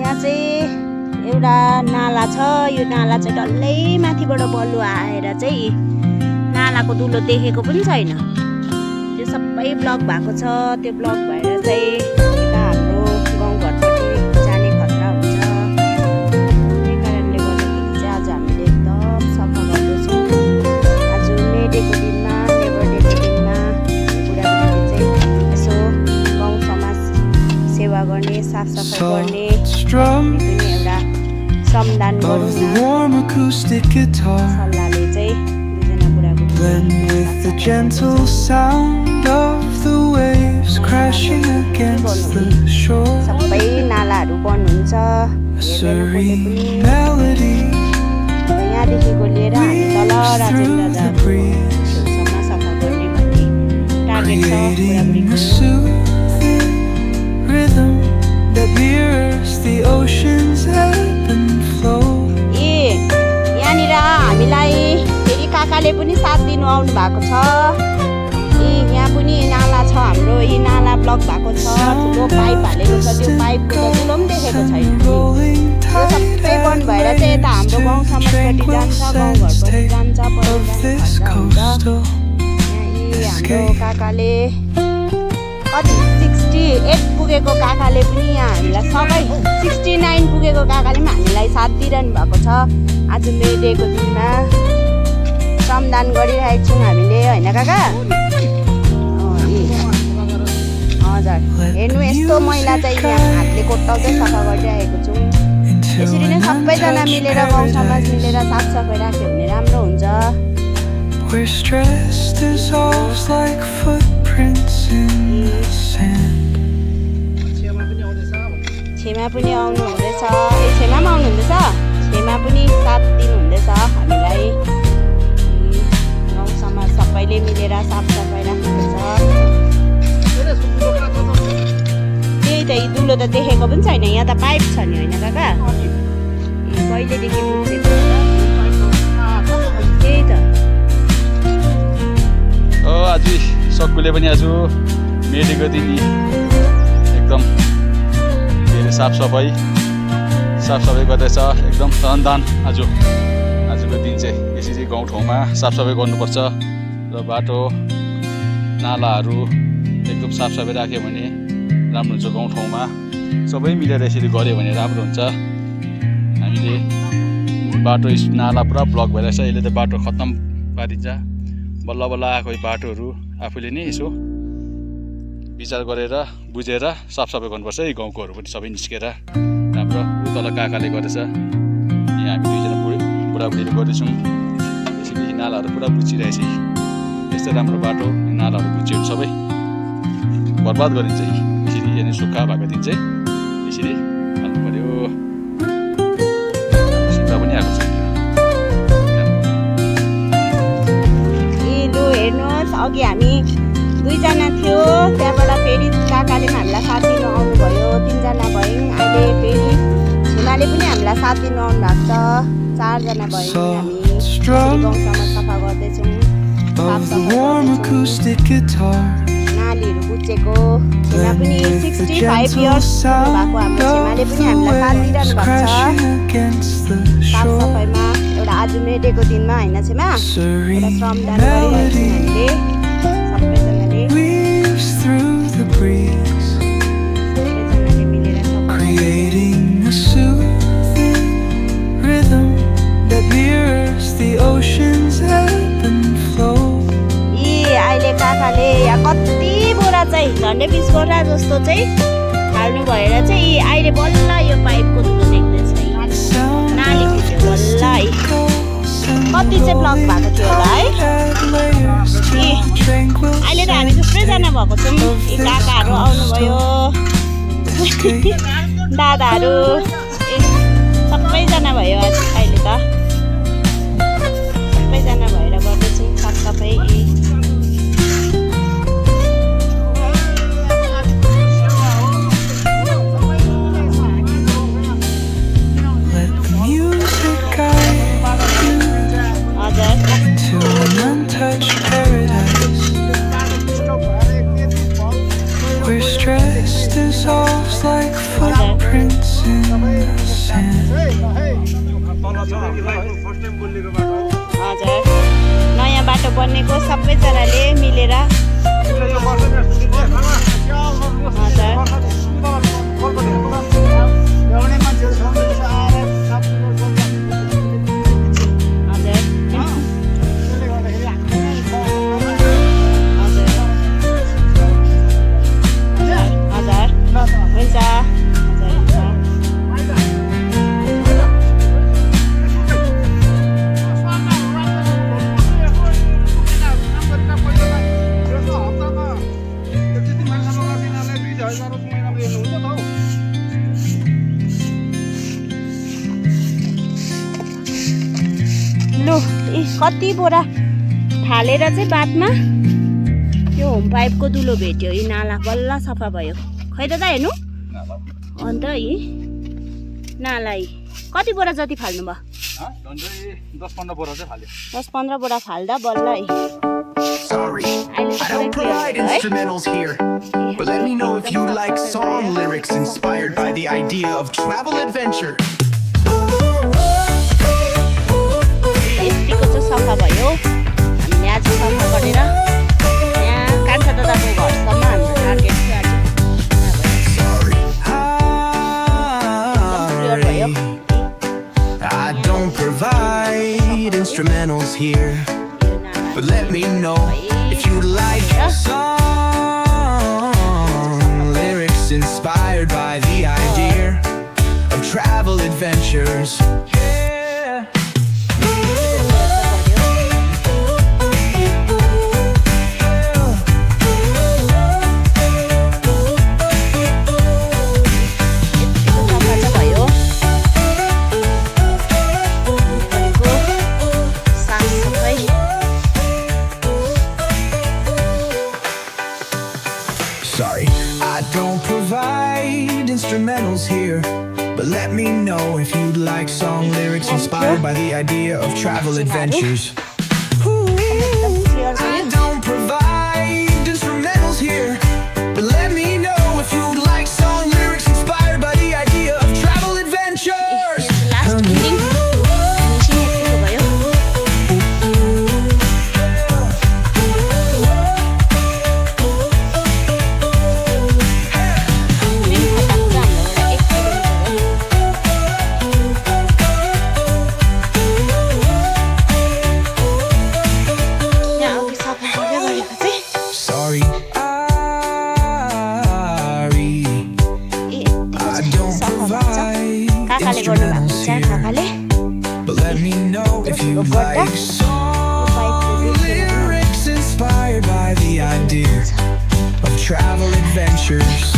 यहाँ चाहिँ एउटा नाला छ। यो नाला चाहिँ डल्लै माथिबाट बलु आएर चाहिँ नालाको दुलो देखेको पनि छैन। त्यो सबै ब्लक भएको छ। त्यो ब्लक भएर चाहिँ यता हाम्रो गाउँघरपट्टि जाने खतरा हुन्छ। त्यही कारणले गर्दाखेरि चाहिँ आज हामीले एकदम सफा गर्दैछौँ। आज मेडेको दिनमा, नेबर डेको दिनमा बुढाबुढीले चाहिँ यसो गाउँ समाज सेवा गर्ने, साफसफाइ गर्ने पनि एउटा श्रमदान गरौँ न सल्लाहले चाहिँ दुईजना बुढाबुढी सबै नालाहरू बन्द हुन्छ। यहाँदेखिको लिएर हामी तल राजेन्द्र छेउसम्म सफा गर्ने भन्ने टार्गेट छ बुढाबुढीको। यहाँनिर हामीलाई फेरि काकाले पनि साथ दिनु आउनु भएको छ। यहाँ पनि नाला छ हाम्रो। यी नाला ब्लक भएको छ। ठुलो पाइप हालेको छ। त्यो पाइपको त दुलो पनि देखेको छैन। त्यो सबै बन्द भएर चाहिँ यता हाम्रो गाउँ समाजपट्टि जान्छ, गाउँघरपट्टि जान्छ, हाम्रो काकाले कति 68 पुगेको काकाले पनि यहाँ हामीलाई सबै 69 पुगेको काकाले पनि हामीलाई साथ दिइरहनु भएको छ। आज मेडेको दिनमा श्रमदान गरिरहेको छौँ हामीले, होइन काका? हजुर, हेर्नु यस्तो मैला चाहिँ यहाँ हातले कोट्टाउँदै सफा गरिरहेको छौँ। यसरी नै सबैजना मिलेर गाउँ समाज मिलेर साफसफाइ राख्यो भने राम्रो हुन्छ। छेमा पनि आउनु हुँदैछ। छेमा पनि आउनु हुँदैछ। छेमा पनि साथ दिनु हुँदैछ हामीलाई। गाउँ समाज सबैले मिलेर साफसफाइ राख्नुपर्छ। त्यही त, यी दुलो त देखेको पनि छैन। यहाँ त पाइप छ नि, होइन काका? कहिलेदेखि मुछेको त्यही त। आज सक्कुले पनि आज मेडेको दिन एकदम साफसफाइ गर्दैछ। एकदम श्रमदान आजको दिन चाहिँ यसरी गाउँठाउँमा साफसफाइ गर्नुपर्छ। र बाटो नालाहरू एकदम साफसफाइ राख्यो भने राम्रो हुन्छ। गाउँठाउँमा सबै मिलेर यसरी गऱ्यो भने राम्रो हुन्छ। हामीले बाटो नाला पुरा ब्लक भइरहेछ। यसले त बाटो खत्तम पारिन्छ। बल्ल बल्ल आएको बाटोहरू आफूले नै यसो विचार गरेर बुझेर साफसफाइ गर्नुपर्छ। यी गाउँकोहरू पनि सबै निस्केर राम्रो। तल काकाले गर्दैछ, यहाँ हामी दुईजना बुढाबुढीले गर्दैछौँ। यसरी नालाहरू पुरा बुझिरहेछ। यस्तो राम्रो बाटो नालाहरू बुझ्यो भने सबै बर्बाद गरिन्छ। यसरी यहाँ सुक्खा भएको दिन चाहिँ यसरी हाल्नु पऱ्यो। सुक्खा पनि आएको छ। हेर्नुहोस्, अघि हामी दुईजना थियो, त्यहाँबाट फेरि काकाले पनि हामीलाई साथ दिनु आउनुभयो। 3जना भयौँ। अहिले फेरि छेमाले पनि हामीलाई साथ दिनु आउनु भएको छ। 4जना भयौँ। हामी गाउँ समाज सफा गर्दैछौँ, नालीहरू बुझेको। छेमा पनि 65 इयर्स भएको हाम्रो छेमाले पनि हामीलाई साथ दिइरहनु भएको छ साफसफाइमा। एउटा आज मेडेको दिनमा, होइन छेमा? एउटा श्रमदान गरिरहेको छौँ हामीले सबैजनाले मिलेर सफा। अहिले काकाले यहाँ कति बोरा चाहिँ झन्डै 20 बोरा जस्तो चाहिँ हाल्नु भएर चाहिँ अहिले बल्ल यो पाइपको दुलो देख्दैछ। नाली बुझ्यो बल्ल है। कति चाहिँ ब्लक भएको थियो होला है। अहिले त हामी थुप्रैजना भएको छौँ। काकाहरू आउनुभयो, दादाहरू सबैजना भयो। अहिले त सबैजना भएर गर्दैछौँ साफसफाइ। souls like footprints in the sand. हजुर नयाँ बाटो बनेको सबैजनाले मिलेर लु कति बोरा फालेर चाहिँ बादमा यो होम पाइपको दुलो भेट्यो यी नाला बल्ल सफा भयो खै दादा हेर्नु अन्त यी नाला कति बोरा जति फाल्नु भयो 10-15 बोरा चाहिँ फाल्यो 10-15 बोरा फाल्दा बल्ल Sorry, I don't provide instrumentals here, but let me know if you like song lyrics inspired by the idea of travel adventure. यतिको चाहिँ सफा भयो हामीले आज सफा गरेर यहाँ कान्छा दादाको घरसम्म हाम्रो टार्गेट थियो आज I don't provide instrumentals here, but let me know if you like song lyrics inspired by the idea of travel adventures. Sorry, I don't provide instrumentals here, but let me know if you'd like song lyrics inspired by the idea of travel adventures. I don't provide instrumentals here, but let me know if you'd like song lyrics inspired by the idea of travel adventures. But let me know if you like song lyrics inspired by the idea of travel adventures.